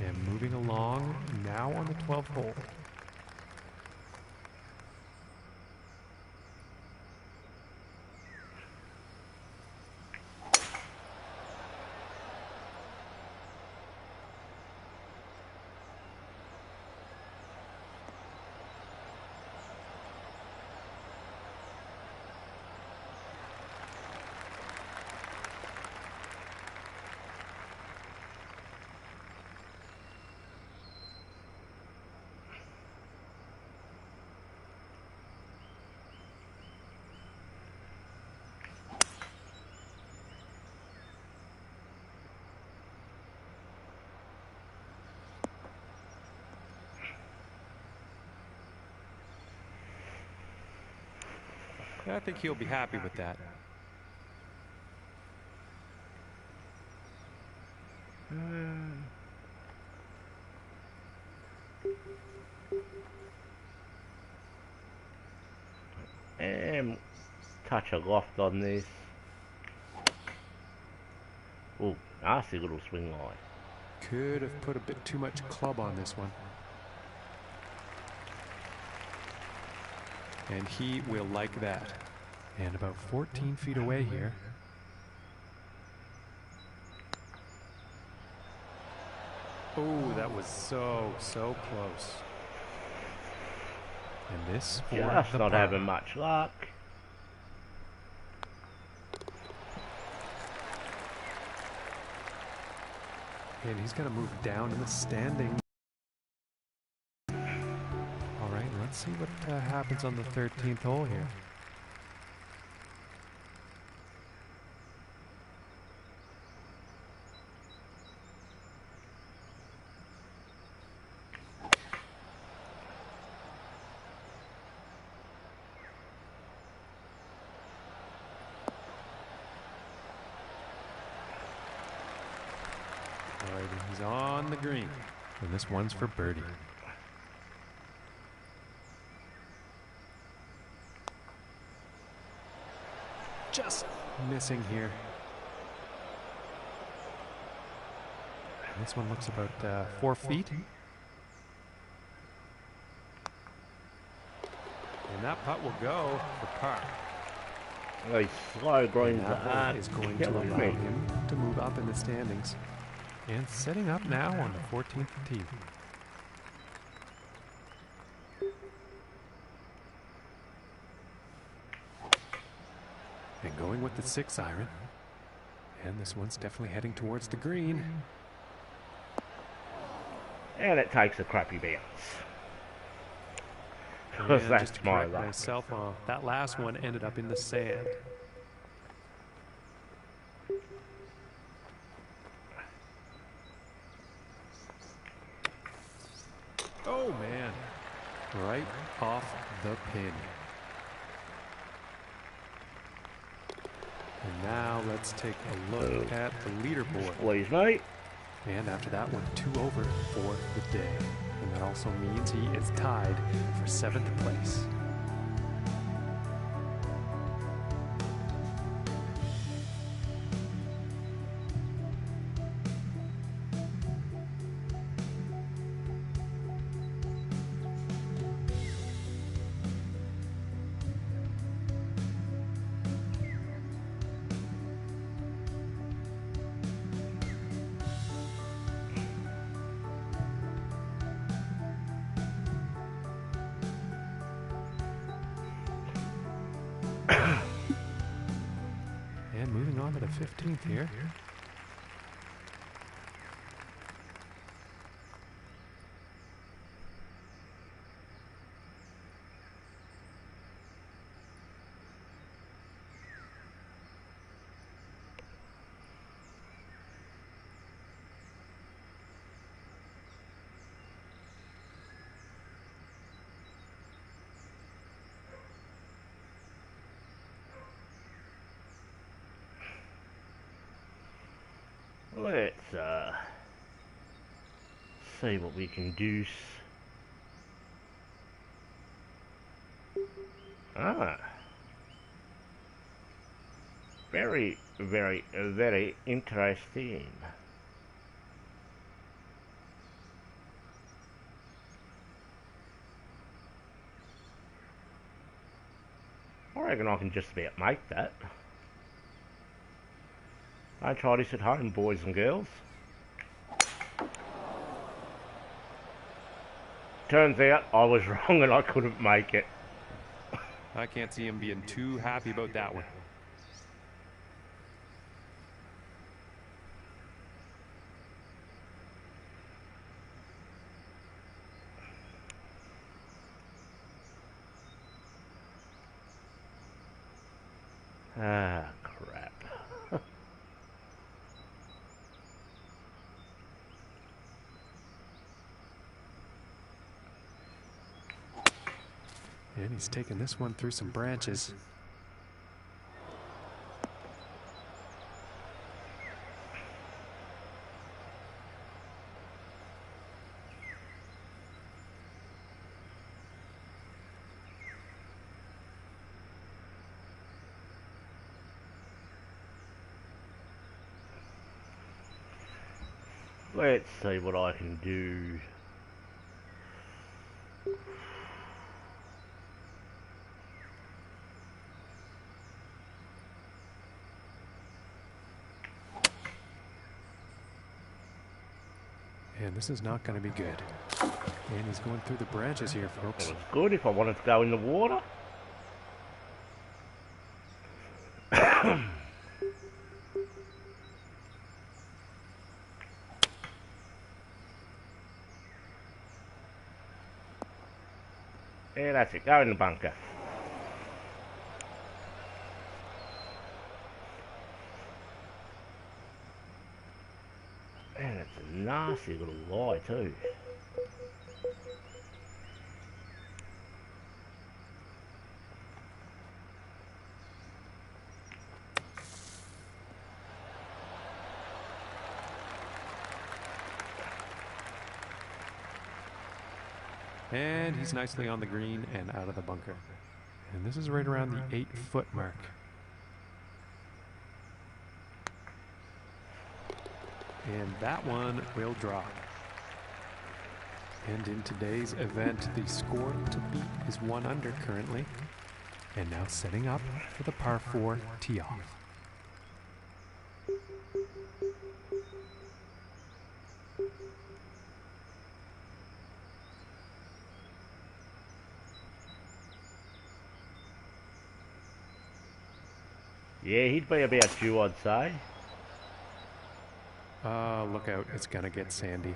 And moving along, now on the 12th hole. I think he'll be happy with that. And touch a loft on this. Oh, nasty little swing line. Could have put a bit too much club on this one. And he will like that. And about 14 feet away here. Oh, that was so close. And this for Just the not par. having much luck. And he's going to move down in the standing. All right, let's see what happens on the 13th hole here. All right, and he's on the green. And this one's for birdie. just missing here. This one looks about 4 feet. And that putt will go for par. These slow greens is going to allow him to move up in the standings. And setting up now on the 14th tee. And going with the 6 iron. And this one's definitely heading towards the green. And it takes a crappy bounce. Because that's my luck. Myself, that last one ended up in the sand. Oh man, right off the pin. And now let's take a look at the leaderboard. Please, mate. And after that one, 2 over for the day. And that also means he is tied for 7th place. And moving on to the 15th here. Let's see what we can do. Very, very, very interesting. I reckon I can just about make that. Don't try this at home, boys and girls. Turns out I was wrong and I couldn't make it. I can't see him being too happy about that one. Ah, crap. And he's taking this one through some branches. Let's see what I can do. And this is not going to be good. And he's going through the branches here, folks. Well, it's good if I wanted to go in the water. Yeah, that's it. Go in the bunker. Man, it's a nasty little lie too. And he's nicely on the green and out of the bunker. And this is right around the 8-foot mark. And that one will drop. And in today's event, the score to beat is 1 under currently. And now setting up for the par 4 tee off. Yeah, he'd be about due, I'd say. Look out, it's gonna get sandy.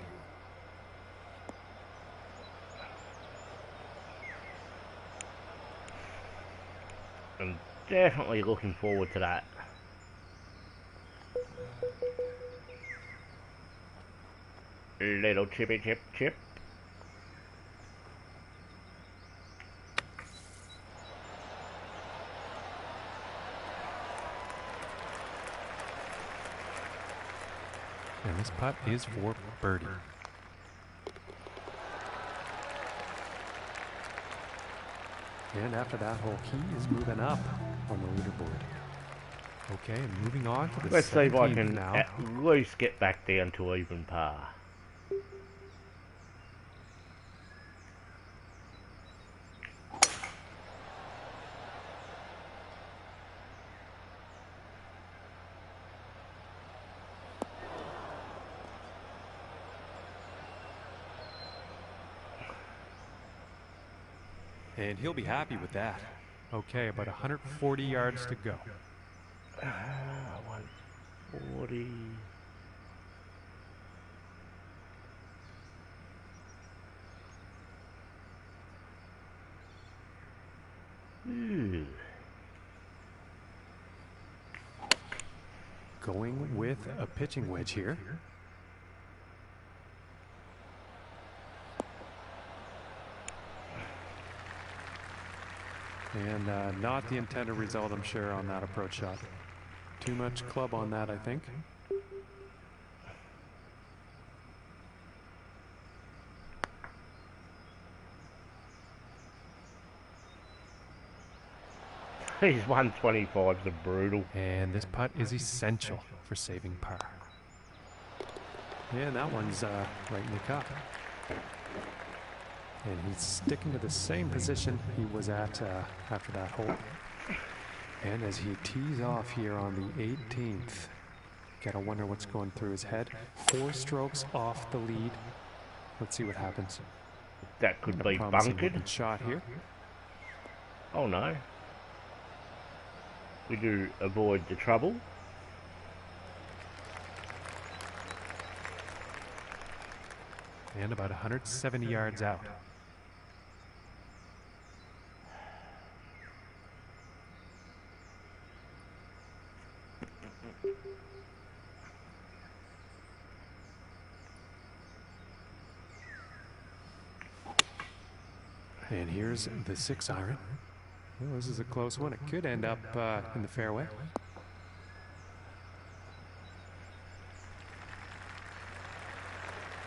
I'm definitely looking forward to that. Little chippy chip chip. And this putt is for birdie. And after that hole, he is moving up on the leaderboard. Okay, and moving on to the Let's see if I 17th can now. at least get back down to even par. And he'll be happy with that. Okay, about 140 yards to go. 140. Ooh. Going with a pitching wedge here. And not the intended result, I'm sure, on that approach shot. Too much club on that, I think. These 125s are brutal. And this putt is essential for saving par. And that one's right in the cup. And he's sticking to the same position he was at after that hole. And as he tees off here on the 18th, gotta wonder what's going through his head. 4 strokes off the lead. Let's see what happens. That could be bunkered. Shot here. Oh no. We do avoid the trouble. And about 170 yards out. And here's the 6-iron. Well, this is a close one. It could end up in the fairway.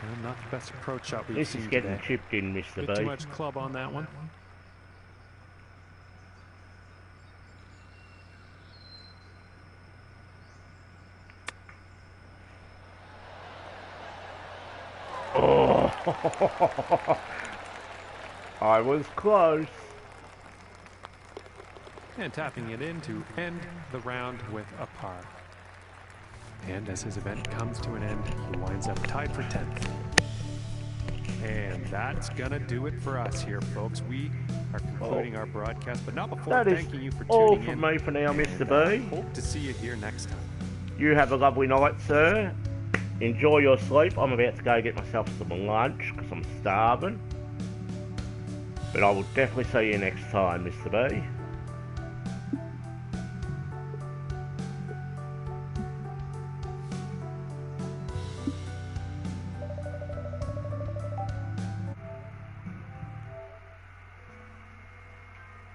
Well, not the best approach shot we've This seen is getting today. chipped in, Mr. Bit too B. much club on that one. Oh, I was close. And tapping it in to end the round with a par. And as his event comes to an end, he winds up tied for 10th. And that's gonna do it for us here, folks. We are concluding our broadcast, but not before That is thanking you for all tuning from in. me for now, And, Mr. B. Hope to see you here next time. You have a lovely night, sir. Enjoy your sleep. I'm about to go get myself some lunch because I'm starving. But I will definitely see you next time, Mr. B.